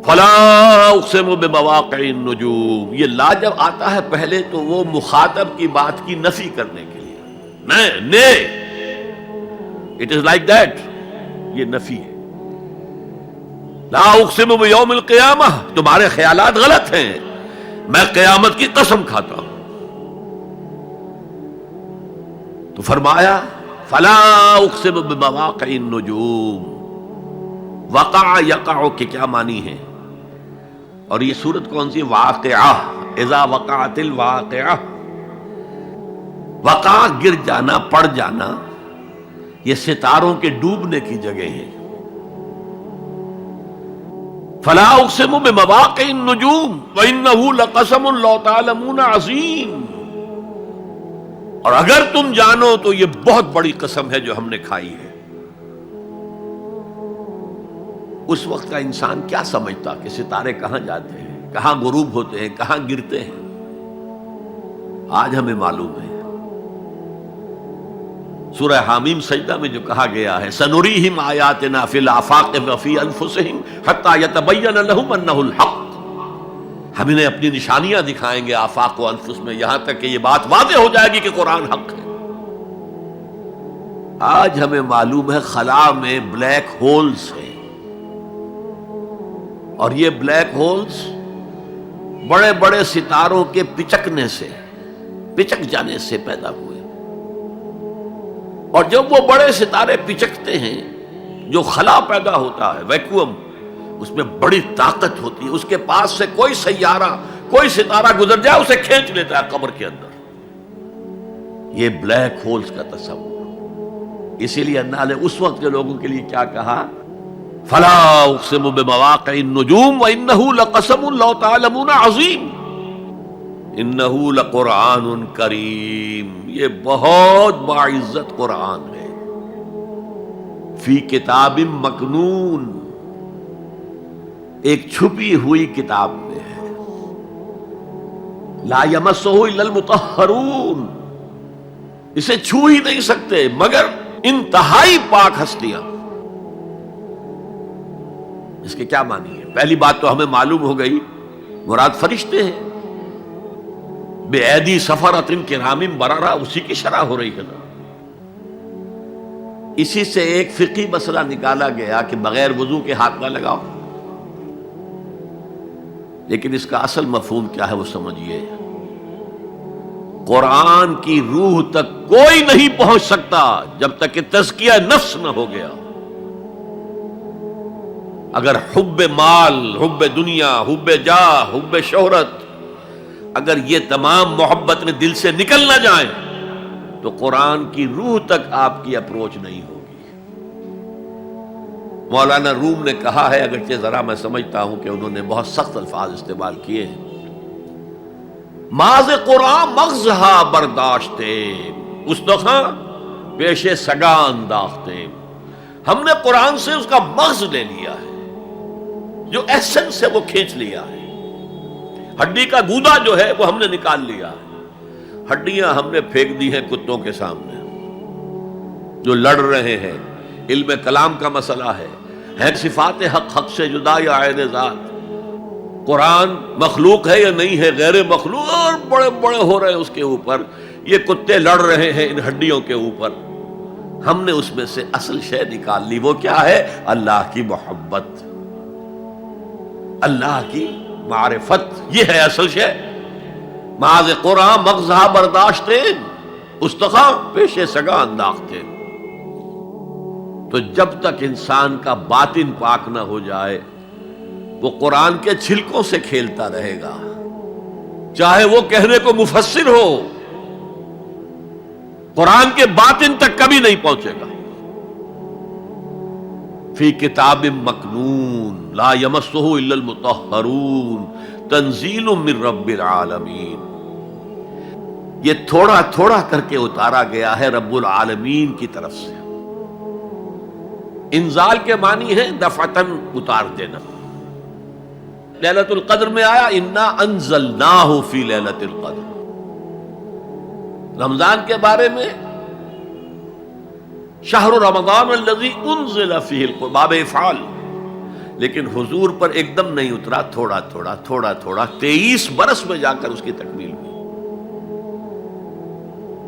فلا اقسم بمواقع النجوم، یہ لا جب آتا ہے پہلے تو وہ مخاطب کی بات کی نفی کرنے کے لیے، نے اٹ از لائک دیٹ، یہ نفی ہے۔ لا اقسم بیوم القیامہ، تمہارے خیالات غلط ہیں، میں قیامت کی قسم کھاتا ہوں۔ تو فرمایا فلا اقسم بمواقع النجوم، وقع یقع کے کیا معنی ہے؟ اور یہ سورت کون سی؟ واقعہ، اذا وقعت الواقعہ، وقع گر جانا، پڑ جانا، یہ ستاروں کے ڈوبنے کی جگہ ہے۔ فلا اقسم بمواقع النجوم وانہ لقسم لو تعلمون عظیم، اور اگر تم جانو تو یہ بہت بڑی قسم ہے جو ہم نے کھائی ہے۔ اس وقت کا انسان کیا سمجھتا کہ ستارے کہاں جاتے ہیں، کہاں غروب ہوتے ہیں، کہاں گرتے ہیں؟ آج ہمیں معلوم ہے۔ سورہ حامیم سجدہ میں جو کہا گیا ہے سنریہم آیاتنا فی الآفاق وفی انفسہم حتی یتبین لہم انہ الحق، ہم انہیں اپنی نشانیاں دکھائیں گے آفاق و انفس میں، یہاں تک کہ یہ بات واضح ہو جائے گی کہ قرآن حق ہے۔ آج ہمیں معلوم ہے خلا میں بلیک ہولز ہیں، اور یہ بلیک ہولز بڑے بڑے ستاروں کے پچکنے سے، پچک جانے سے پیدا ہوئے، اور جب وہ بڑے ستارے پچکتے ہیں، جو خلا پیدا ہوتا ہے، ویکیوم، اس میں بڑی طاقت ہوتی ہے، اس کے پاس سے کوئی سیارہ، کوئی ستارہ گزر جائے اسے کھینچ لیتا ہے قبر کے اندر۔ یہ بلیک ہولز کا تصور، اسی لیے اللہ نے اس وقت کے لوگوں کے لیے کیا کہا؟ فلا اقسم بمواقع النجوم وانہ لقسم لو تعلمون عظیم، انہ لقرآن کریم، یہ بہت باعزت قرآن ہے، فی کتاب مکنون، ایک چھپی ہوئی کتاب میں ہے، لا یمسہ الا المطہرون، اسے چھو ہی نہیں سکتے مگر انتہائی پاک ہستیاں۔ اس کے کیا معنی ہے؟ پہلی بات تو ہمیں معلوم ہو گئی، مراد فرشتے ہیں، بے ایدی سفرۃ کرام بررہ، اسی کی شرح ہو رہی ہے نا۔ اسی سے ایک فقہی مسئلہ نکالا گیا کہ بغیر وضو کے ہاتھ نہ لگاؤ، لیکن اس کا اصل مفہوم کیا ہے وہ سمجھیے۔ قرآن کی روح تک کوئی نہیں پہنچ سکتا جب تک کہ تزکیہ نفس نہ ہو گیا۔ اگر حب مال، حب دنیا، حب جاہ، حب شہرت، اگر یہ تمام محبت دل سے نکل نہ جائیں تو قرآن کی روح تک آپ کی اپروچ نہیں ہوگی۔ مولانا روم نے کہا ہے، اگرچہ ذرا میں سمجھتا ہوں کہ انہوں نے بہت سخت الفاظ استعمال کیے ہیں، ماز قرآن مغزہا برداشتے استخاں پیش سگاں انداختے، ہم نے قرآن سے اس کا مغز لے لیا ہے، جو ایسنس ہے وہ کھینچ لیا ہے، ہڈی کا گودا جو ہے وہ ہم نے نکال لیا ہے، ہڈیاں ہم نے پھینک دی ہیں کتوں کے سامنے جو لڑ رہے ہیں۔ علم کلام کا مسئلہ ہے صفات حق حق سے جدا یا عین ذات، قرآن مخلوق ہے یا نہیں ہے، غیر مخلوق، اور بڑے بڑے ہو رہے ہیں اس کے اوپر، یہ کتے لڑ رہے ہیں ان ہڈیوں کے اوپر۔ ہم نے اس میں سے اصل شے نکال لی، وہ کیا ہے؟ اللہ کی محبت، اللہ کی معرفت، یہ ہے اصل شے۔ ماذ قرآن مغزہ برداشتے استخاں پیش سگاں انداختے۔ تو جب تک انسان کا باطن پاک نہ ہو جائے وہ قرآن کے چھلکوں سے کھیلتا رہے گا، چاہے وہ کہنے کو مفسر ہو، قرآن کے باطن تک کبھی نہیں پہنچے گا۔ فی کتاب مکنون لا یمسہ الا المطہرون تنزیل من رب العالمین، یہ تھوڑا تھوڑا کر کے اتارا گیا ہے رب العالمین کی طرف سے۔ انزال کے معنی ہے دفعتاً اتار دینا۔ لیلۃ القدر میں آیا انا انزلناہ فی لیلۃ القدر، رمضان کے بارے میں شہر رمضان الذی انزل فیہ القرآن، باب افعال، لیکن حضور پر ایک دم نہیں اترا، تھوڑا تھوڑا تھوڑا تھوڑا 23 برس میں جا کر اس کی تکمیل ہوئی۔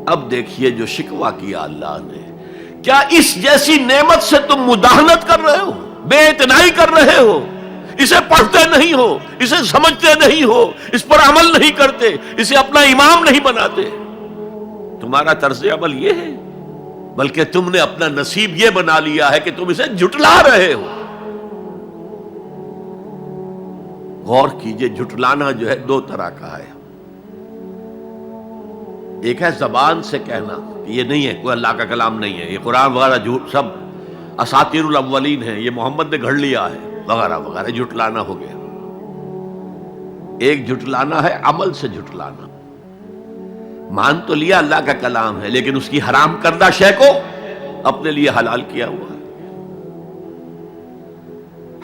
اب دیکھیے جو شکوہ کیا اللہ نے، کیا اس جیسی نعمت سے تم مداہنت کر رہے ہو، بے اعتنائی کر رہے ہو، اسے پڑھتے نہیں ہو، اسے سمجھتے نہیں ہو، اس پر عمل نہیں کرتے، اسے اپنا امام نہیں بناتے؟ تمہارا طرز عمل یہ ہے، بلکہ تم نے اپنا نصیب یہ بنا لیا ہے کہ تم اسے جھٹلا رہے ہو۔ غور کیجئے، جھٹلانا جو ہے دو طرح کا ہے۔ ایک ہے زبان سے کہنا کہ یہ نہیں ہے، کوئی اللہ کا کلام نہیں ہے، یہ قرآن وغیرہ جھوٹ، سب اساطیر الاولین ہیں، یہ محمد نے گھڑ لیا ہے وغیرہ وغیرہ، جھٹلانا ہو گیا۔ ایک جھٹلانا ہے عمل سے جھٹلانا، مان تو لیا اللہ کا کلام ہے لیکن اس کی حرام کردہ شے کو اپنے لیے حلال کیا ہوا ہے۔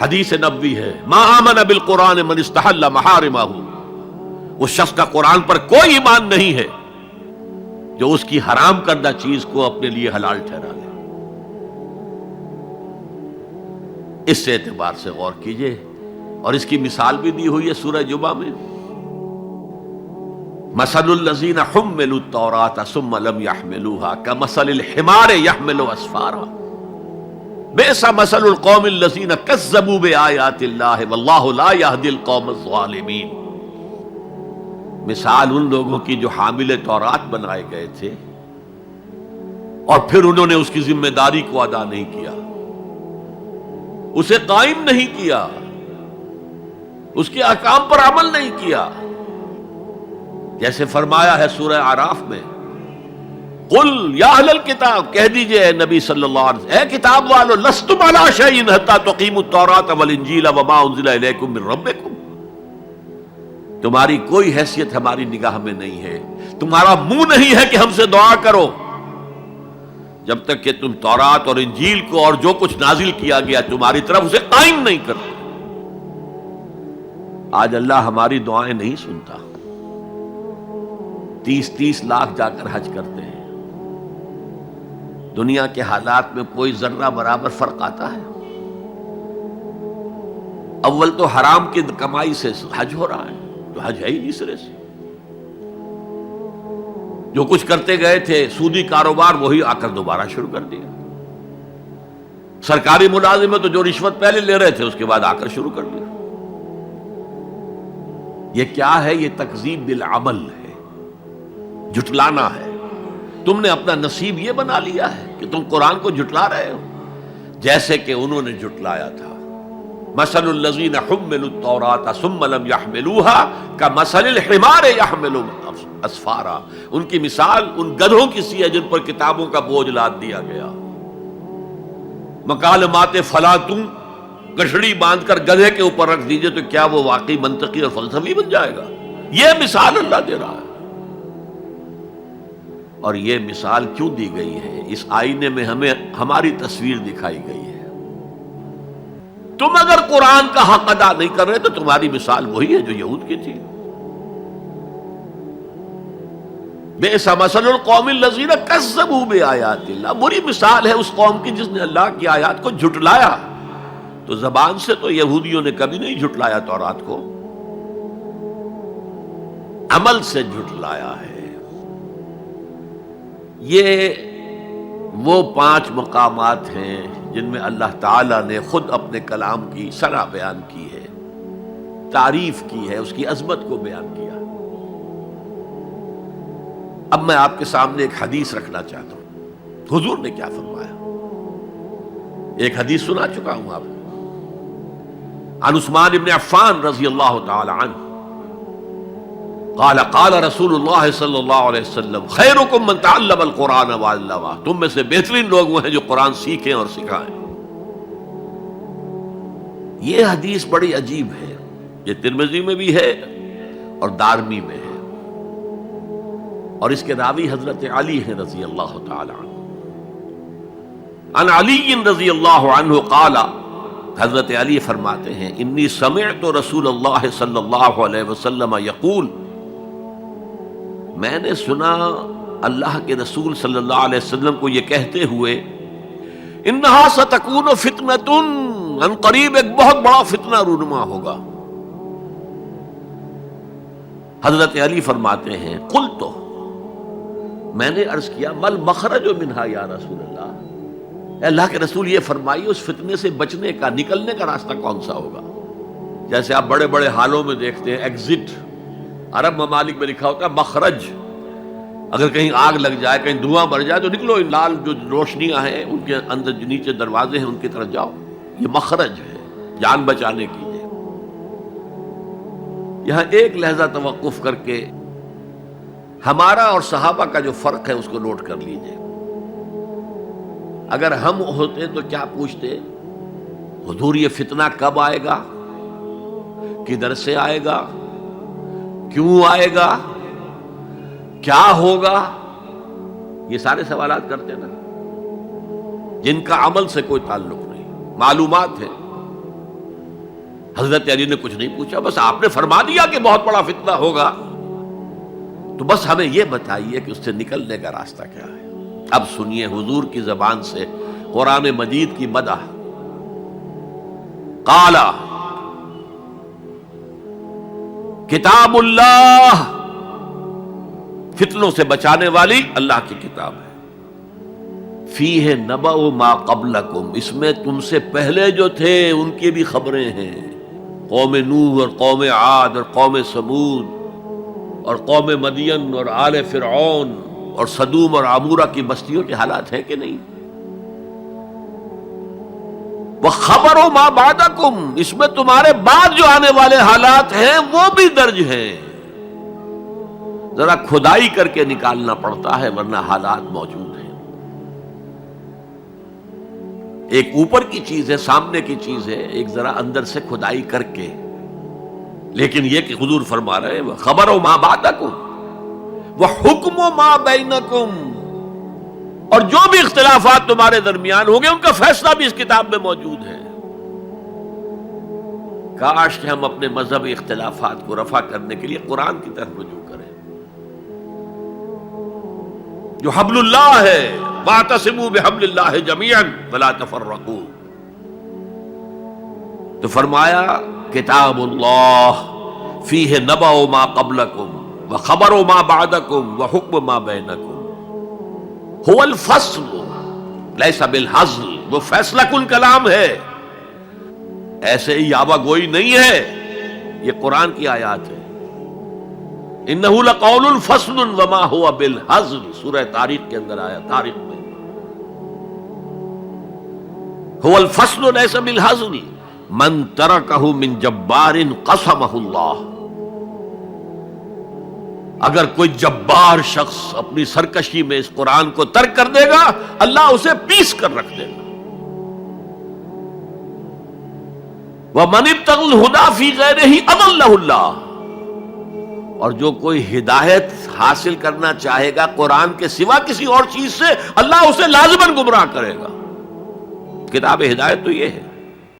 حدیث نبوی ہے، ما آمن بالقرآن من استحل محارمہ، اس شخص کا قرآن پر کوئی ایمان نہیں ہے جو اس کی حرام کردہ چیز کو اپنے لیے حلال ٹھہرا لے۔ اس اعتبار سے غور کیجئے، اور اس کی مثال بھی دی ہوئی ہے سورہ جمعہ میں، مثل الذین حملوا التوراۃ ثم لم يحملوها كمثل الحمار يحمل اسفارا بئس مثل القوم الذین کذبوا بآیات اللہ واللہ لا یہدی القوم الظالمین۔ مثال ان لوگوں کی جو حامل تورات بنائے گئے تھے اور پھر انہوں نے اس کی ذمہ داری کو ادا نہیں کیا، اسے قائم نہیں کیا، اس کے احکام پر عمل نہیں کیا۔ جیسے فرمایا ہے سورہ اعراف میں، قل یا اہل الکتاب، کہہ دیجئے اے نبی صلی اللہ علیہ وسلم، اے کتاب والو، لستم علی شیء حتی تقیموا التوراۃ والانجیل وما انزل الیکم من ربکم، تمہاری کوئی حیثیت ہماری نگاہ میں نہیں ہے، تمہارا منہ نہیں ہے کہ ہم سے دعا کرو جب تک کہ تم تورات اور انجیل کو اور جو کچھ نازل کیا گیا تمہاری طرف اسے قائم نہیں کرتے۔ آج اللہ ہماری دعائیں نہیں سنتا، 30 لاکھ جا کر حج کرتے ہیں، دنیا کے حالات میں کوئی ذرہ برابر فرق آتا ہے؟ اول تو حرام کی کمائی سے حج ہو رہا ہے، تو حج ہے ہی نہیں سرے سے۔ جو کچھ کرتے گئے تھے سودی کاروبار وہی آ کر دوبارہ شروع کر دیا، سرکاری ملازم تو جو رشوت پہلے لے رہے تھے اس کے بعد آ کر شروع کر دیا۔ یہ کیا ہے؟ یہ تکذیب بالعمل ہے، جھٹلانا ہے۔ تم نے اپنا نصیب یہ بنا لیا ہے کہ تم قرآن کو جھٹلا رہے ہو جیسے کہ انہوں نے جھٹلایا تھا۔ مثل الذین حملوا التوراۃ ثم لم يحملوها كمثل الحمار يحمل اسفارا، ان کی مثال ان گدھوں کی سی ہے جن پر کتابوں کا بوجھ لاد دیا گیا۔ مکالمات فلاطوں، گٹھڑی باندھ کر گدھے کے اوپر رکھ دیجئے تو کیا وہ واقعی منطقی اور فلسفی بن جائے گا؟ یہ مثال اللہ دے رہا ہے۔ اور یہ مثال کیوں دی گئی ہے؟ اس آئینے میں ہمیں ہماری تصویر دکھائی گئی ہے۔ تم اگر قرآن کا حق ادا نہیں کر رہے تو تمہاری مثال وہی ہے جو یہود کی تھی۔ بئس مثل القوم الذین کذبوا بآیات اللہ، بری مثال ہے اس قوم کی جس نے اللہ کی آیات کو جھٹلایا۔ تو زبان سے تو یہودیوں نے کبھی نہیں جھٹلایا تورات کو، عمل سے جھٹلایا ہے۔ یہ وہ 5 مقامات ہیں جن میں اللہ تعالیٰ نے خود اپنے کلام کی شرح بیان کی ہے، تعریف کی ہے، اس کی عظمت کو بیان کیا۔ اب میں آپ کے سامنے ایک حدیث رکھنا چاہتا ہوں، حضور نے کیا فرمایا۔ ایک حدیث سنا چکا ہوں آپ کو، عن عثمان بن عفان رضی اللہ تعالی عنہ قال قال رسول اللہ صلی اللہ علیہ وسلم خیرکم من تعلم القرآن وعلمہ، تم میں سے بہترین لوگ وہ ہیں جو قرآن سیکھیں اور سکھائیں۔ یہ حدیث بڑی عجیب ہے، یہ ترمذی میں بھی ہے اور دارمی میں ہے، اور اس کے راوی حضرت علی ہیں رضی اللہ تعالی عنہ۔ عن علی رضی اللہ عنہ قال، حضرت علی فرماتے ہیں انی سمعت رسول اللہ صلی اللہ علیہ وسلم یقول، میں نے سنا اللہ کے رسول صلی اللہ علیہ وسلم کو یہ کہتے ہوئے، انہا ستکون فتنۃ ان قریب ایک بہت بڑا فتنہ رونما ہوگا۔ حضرت علی فرماتے ہیں قلت، میں نے عرض کیا مل مخرج منہا یا رسول اللہ، اے اللہ کے رسول یہ فرمائیے اس فتنے سے بچنے کا، نکلنے کا راستہ کون سا ہوگا؟ جیسے آپ بڑے بڑے حالوں میں دیکھتے ہیں ایگزٹ، عرب ممالک میں لکھا ہوتا ہے مخرج، اگر کہیں آگ لگ جائے، کہیں دھواں بڑھ جائے تو نکلو، لال جو روشنیاں ہیں ان کے اندر جو نیچے دروازے ہیں ان کی طرف جاؤ، یہ مخرج ہے جان بچانے کی۔ یہاں ایک لحظہ توقف کر کے ہمارا اور صحابہ کا جو فرق ہے اس کو نوٹ کر لیجئے۔ اگر ہم ہوتے تو کیا پوچھتے؟ حضور یہ فتنہ کب آئے گا، کدھر سے آئے گا، کیوں آئے گا، کیا ہوگا؟ یہ سارے سوالات کرتے نا، جن کا عمل سے کوئی تعلق نہیں، معلومات ہے۔ حضرت علی نے کچھ نہیں پوچھا، بس آپ نے فرما دیا کہ بہت بڑا فتنہ ہوگا، تو بس ہمیں یہ بتائیے کہ اس سے نکلنے کا راستہ کیا ہے۔ اب سنیے حضور کی زبان سے قرآن مجید کی مدح۔ قال کتاب اللہ، فتنوں سے بچانے والی اللہ کی کتاب ہے۔ فیہ نبأ ما قبلکم، اس میں تم سے پہلے جو تھے ان کی بھی خبریں ہیں، قوم نوح اور قوم عاد اور قوم سمود اور قوم مدین اور آل فرعون اور سدوم اور عمورہ کی بستیوں کے حالات ہیں کہ نہیں؟ وَخَبَرُ مَا بَعْدَكُمْ، اس میں تمہارے بعد جو آنے والے حالات ہیں وہ بھی درج ہیں، ذرا کھدائی کر کے نکالنا پڑتا ہے ورنہ حالات موجود ہیں۔ ایک اوپر کی چیز ہے، سامنے کی چیز ہے، ایک ذرا اندر سے کھدائی کر کے، لیکن یہ کہ حضور فرما رہے ہیں خبرو ما بعدکم وحکم ما بینکم، اور جو بھی اختلافات تمہارے درمیان ہوں گے ان کا فیصلہ بھی اس کتاب میں موجود ہے۔ کاش کہ ہم اپنے مذہبی اختلافات کو رفع کرنے کے لیے قرآن کی طرف رجوع کریں، جو حبل اللہ ہے، واعتصموا بحبل اللہ جميعا ولا تفرقوا۔ تو فرمایا کتاب اللہ فیہ نبأ ما قبلکم وخبر ما بعدکم وحکم ما بینکم، هو الفصل لیس بالحزل، وہ فیصلہ کن کلام ہے، ایسے ہی یابہ گوئی نہیں ہے، یہ قرآن کی آیات ہے۔ انہ لقول فصل وما هو بالحزل، سورہ طارق کے اندر آیا، طارق میں هو الفصل لیس بالحزل من ترکہ من جبار قسمہ اللہ، اگر کوئی جبار شخص اپنی سرکشی میں اس قرآن کو ترک کر دے گا اللہ اسے پیس کر رکھ دے گا۔ وَمَنِ ابْتَغَى الْهُدَى فِي غَيْرِهِ أَضَلَّهُ اللَّهُ، اور جو کوئی ہدایت حاصل کرنا چاہے گا قرآن کے سوا کسی اور چیز سے، اللہ اسے لازماً گمراہ کرے گا۔ کتاب ہدایت تو یہ ہے۔